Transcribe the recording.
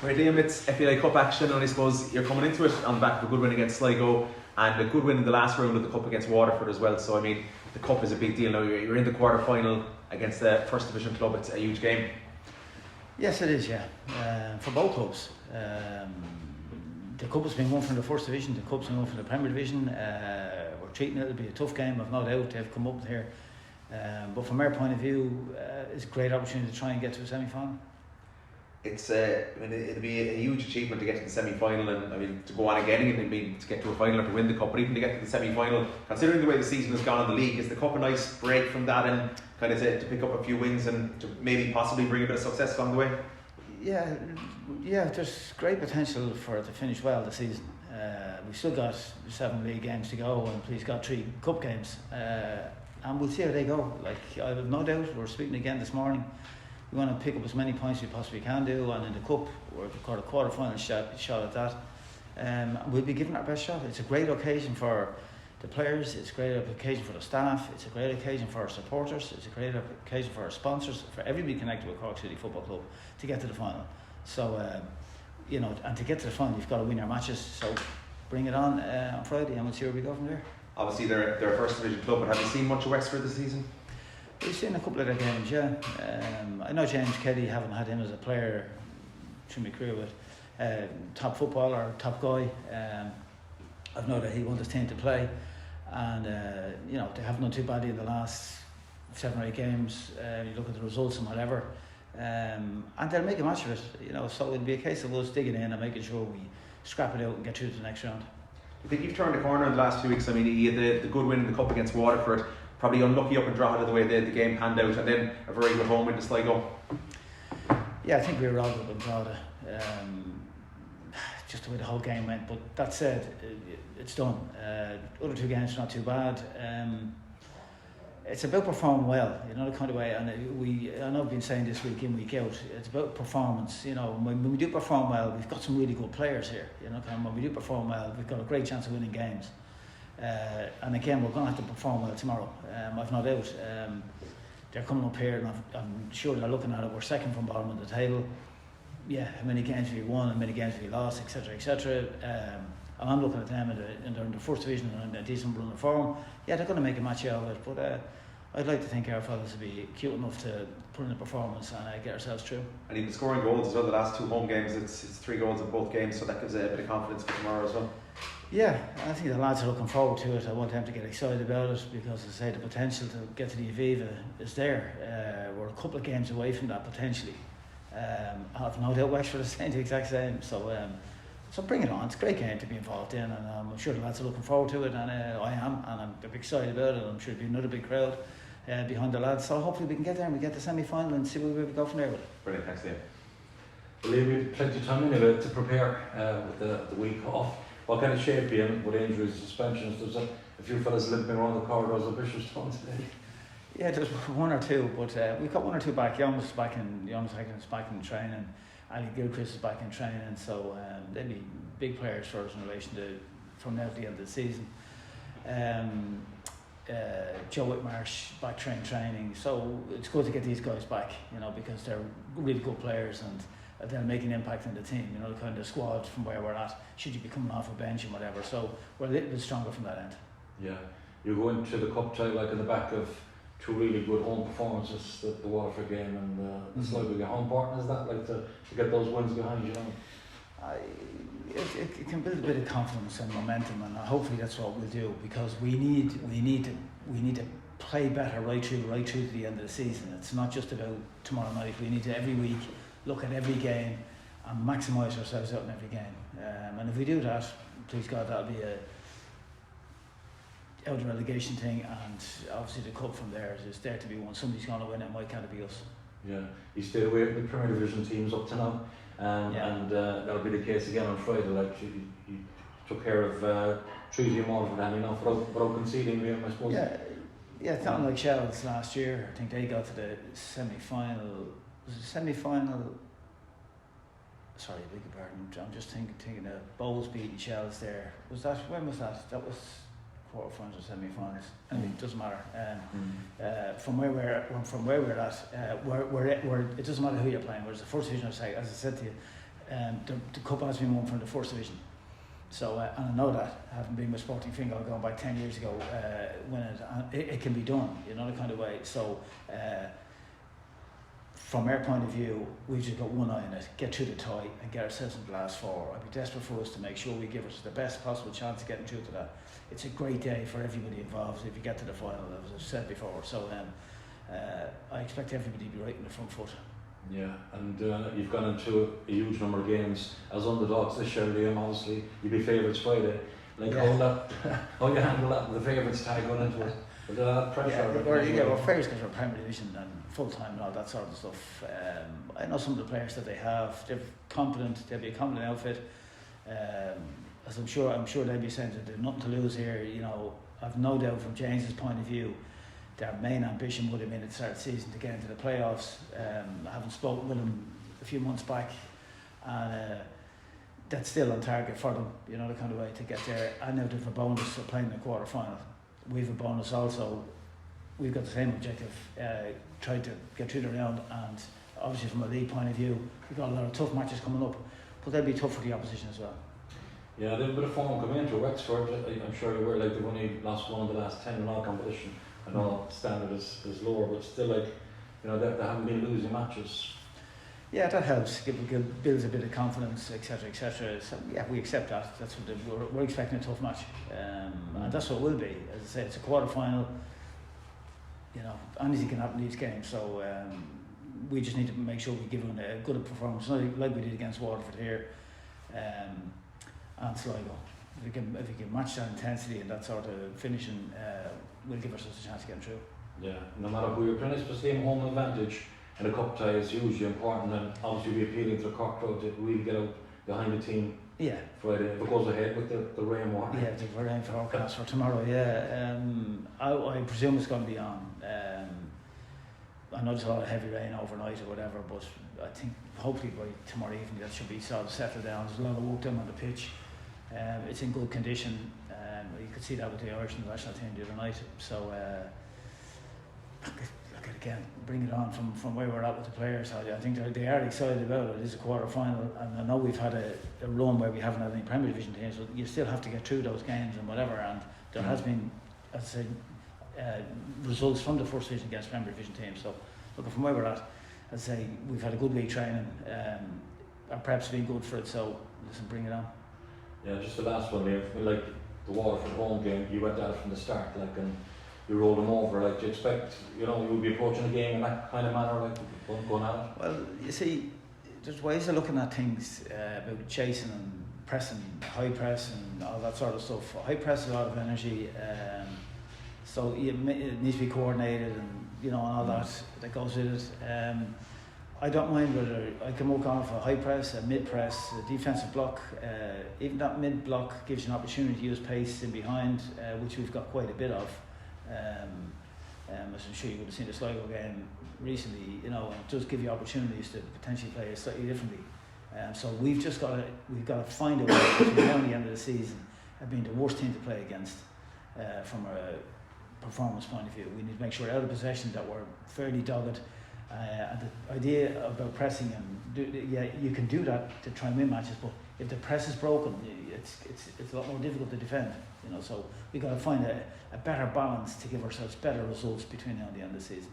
Right, Liam, it's FAI Cup action, and I suppose you're coming into it on the back of a good win against Sligo and a good win in the last round of the Cup against Waterford as well. So, I mean, the Cup is a big deal now. You're in the quarter-final against the First Division club. It's a huge game. Yes, it is, yeah. For both clubs. The Cup has been won from the First Division, the Cup's been won from the Premier Division. We're treating it, it'll be a tough game, I've no doubt. They've come up here. But from our point of view, it's a great opportunity to try and get to a semi-final. It's it'll be a huge achievement to get to the semi-final, and I mean to go on again and mean to get to a final or to win the Cup, but even to get to the semi-final, considering the way the season has gone in the league, is the Cup a nice break from that and kind of to pick up a few wins and to maybe possibly bring a bit of success along the way? Yeah, there's great potential for it to finish well this season. We've still got 7 league games to go, and we've got 3 cup games, and we'll see how they go. Like, I have no doubt, we're speaking again this morning, we want to pick up as many points as we possibly can do, and in the Cup we've got a quarter-final shot at that. We'll be giving our best shot. It's a great occasion for the players, it's a great occasion for the staff, it's a great occasion for our supporters, it's a great occasion for our sponsors, for everybody connected with Cork City Football Club to get to the final. So, and to get to the final, you've got to win your matches. So, bring it on Friday, and we'll see where we go from there. Obviously, they're a First Division club, but have you seen much of Wexford this season? We've seen a couple of their games, yeah. I know James Kelly, haven't had him as a player through my career, but top footballer, top guy. I've known that he wants his team to play, and they haven't done too badly in the last 7 or 8 games. You look at the results and whatever, and they'll make a match of it. So it'll be a case of us digging in and making sure we scrap it out and get through to the next round. I think you've turned the corner in the last few weeks. I mean, you had the good win in the Cup against Waterford, probably unlucky up in Drogheda the way the game panned out, and then a very good home win to Sligo. Yeah, I think we were all good up in Drogheda. Just the way the whole game went, but that said, it's done. Other 2 games are not too bad. It's about performing well, the kind of way, and I know I've been saying this week in, week out, it's about performance. When we do perform well, we've got some really good players here. When we do perform well, we've got a great chance of winning games. And again, we're going to have to perform well tomorrow. I've no doubt. They're coming up here, and I'm sure they're looking at it. We're second from bottom of the table. Yeah, how many games have we won, how many games have we lost, etc., etc. And I'm looking at them, and they're in the First Division and in a decent run of form. Yeah, they're going to make a match out of it, but I'd like to think our fellas will be cute enough to put in a performance and get ourselves through. And even scoring goals as well. The last 2 home games, it's 3 goals in both games, so that gives a bit of confidence for tomorrow as well. Yeah, I think the lads are looking forward to it. I want them to get excited about it because, as I say, the potential to get to the Aviva is there. We're a couple of games away from that potentially. I've no doubt Wexford is saying the exact same. So bring it on. It's a great game to be involved in, and I'm sure the lads are looking forward to it, and I am, and I'm excited about it. I'm sure there'll be another big crowd behind the lads. So hopefully we can get there and we get the semi-final and see where we go from there with it. Brilliant, thanks, Liam. Well, Liam, we have plenty of time anyway to prepare with the week off. What kind of shape are you in with injuries, suspensions? There's a few fellas limping around the corridors of Bishopstown today. Yeah, there's 1 or 2, but we've got 1 or 2 back. Young's back in training. Ali Gilchrist is back in training, so they'll be big players for us in relation to from now to the end of the season. Joe Whitmarsh back training, so it's good to get these guys back, because they're really good players and they'll make an impact on the team, the kind of squad from where we're at, should you be coming off a bench and whatever, so we're a little bit stronger from that end. Yeah, you go into the cup tie like in the back of 2 really good home performances, the Waterford game and the Sligo game. How important is that, like to get those wins behind you? It can build a bit of confidence and momentum, and hopefully that's what we'll do, because we need to play better right through to the end of the season. It's not just about tomorrow night. We need to every week look at every game and maximise ourselves out in every game. And if we do that, please God, that'll be a out of relegation thing, and obviously the cup from there is there to be won. Somebody's going to win it. Why can't it be us? Yeah, you stayed away from the Premier Division teams up to now, and that'll be the case again on Friday. Like you took care of Treaty and Waterford, without conceding, I suppose. Yeah, it's not like Shells last year. I think they got to the semi-final. Was it semi-final? Sorry, beg your pardon. I'm just thinking of Bowles beating Shells there. When was that? That was quarterfinals or semi-finals. Anyway, it doesn't matter. From where we're at, it doesn't matter who you're playing. Whereas the First Division, as I said to you, the cup has been won from the first division. So, and I know that, having been with Sporting Fingal going back 10 years ago, when it can be done, you know, the kind of way. So, from our point of view, we've just got one eye on it, get through the tie and get ourselves in the last four. I'd be desperate for us to make sure we give us the best possible chance of getting through to that. It's a great day for everybody involved if you get to the final, as I've said before. So, I expect everybody to be right in the front foot. Yeah, and you've gone into a huge number of games as underdogs this year, Liam. Obviously, you'll be favourites Friday. Like, how you handle that with the favourites tag going into it? With that pressure? We're favourites because we're Premier Division and full time and all that sort of stuff. I know some of the players that they have. They're confident. They'll be a confident outfit. As I'm sure they'll be saying that they've nothing to lose here. You know, I've no doubt from James's point of view, their main ambition would have been at the start of the season to get into the playoffs. Having spoken with them a few months back, and that's still on target for them, you know, the kind of way to get there. I know they've a bonus of playing the quarter final. We've a bonus also. We've got the same objective, try to get through the round, and obviously from a league point of view, we've got a lot of tough matches coming up, but they'll be tough for the opposition as well. Yeah, they've a bit of form coming into Wexford. I'm sure you were, like, they've only lost one of the last 10 in all competition. I know standard is lower, but still, like, you know, they haven't been losing matches. Yeah, that helps. Builds a bit of confidence, etc., etc. So yeah, we accept that. That's what we're expecting, a tough match, and that's what it will be. As I say, it's a quarter final. You know, anything can happen in these games. So we just need to make sure we give them a good performance, like we did against Waterford here, and Sligo. If we can match that intensity and that sort of finishing, will give ourselves a chance of getting through. Yeah, no matter who you're playing, it's the same home advantage, and a cup tie is hugely important, and obviously we're appealing to the Cork crowd to really get out behind the team. Yeah. Friday, if it goes ahead with the rain warning. Yeah, the rain forecast for tomorrow. Yeah, I presume it's going to be on. I know there's a lot of heavy rain overnight or whatever, but I think hopefully by tomorrow evening that should be sort of settled down. There's a lot of work done on the pitch. It's in good condition. You could see that with the Irish national team the other night. So, look at again, bring it on from where we're at with the players. I think they are excited about it. It is a quarter final, and I know we've had a run where we haven't had any Premier Division teams, but you still have to get through those games and whatever. And there has been, as I said, results from the first division against Premier Division teams. So, looking from where we're at, as I say, we've had a good week training. Our prep's been good for it. So, listen, bring it on. Yeah, just the last one there, like the Waterford home game, you went at it from the start, like, and you rolled them over. Like, do you expect, you know, you would be approaching the game in that kind of manner, like going at it? Well, you see, there's ways of looking at things about chasing and pressing, high press and all that sort of stuff. High press is a lot of energy, so it needs to be coordinated, and you know, and all that goes with it. I don't mind whether I can work on for a high press, a mid press, a defensive block. Even that mid block gives you an opportunity to use pace in behind, which we've got quite a bit of. As I'm sure you would have seen the Sligo game recently, you know, it does give you opportunities to potentially play it slightly differently. So we've got to find a way between now and the end of the season of being the worst team to play against from a performance point of view. We need to make sure we're out of possession, that we're fairly dogged. And the idea about pressing, and you can do that to try and win matches, but if the press is broken, it's a lot more difficult to defend. You know, so we've got to find a better balance to give ourselves better results between now and the end of the season.